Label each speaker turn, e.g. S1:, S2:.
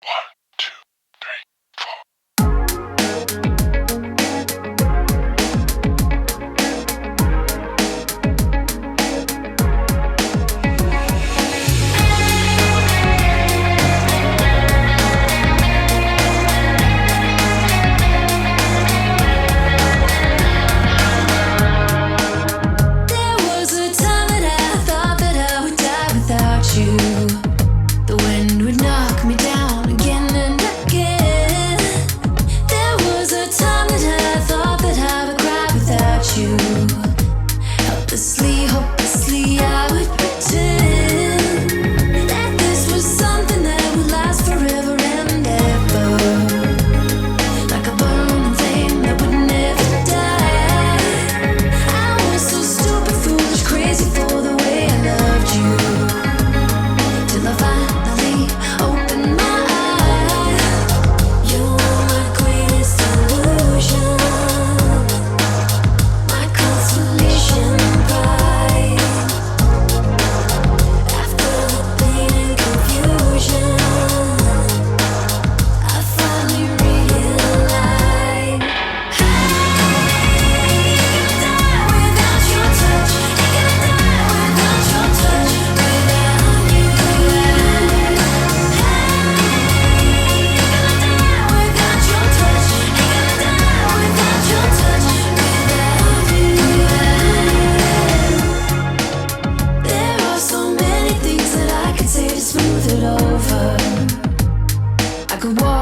S1: One, two, three, four.
S2: There was a time that I thought that I would die without you. The wind would knock me down again and again. There was a time that I thought that I would cry without you. Helplessly, hopelessly, I would pretend that this was something that would last forever and ever. Like a burning flame that would never die. I was so stupid, foolish, crazy for the way I loved you. Till I finally opened my eyes. You were my greatest illusion, my consolation prize. After the pain and confusion, I finally realized. Without your touch, ain't gonna die without your touch, without you. Without your touch, ain't gonna die without your touch, without you. There are so many things that I could say to smooth it over. I could walk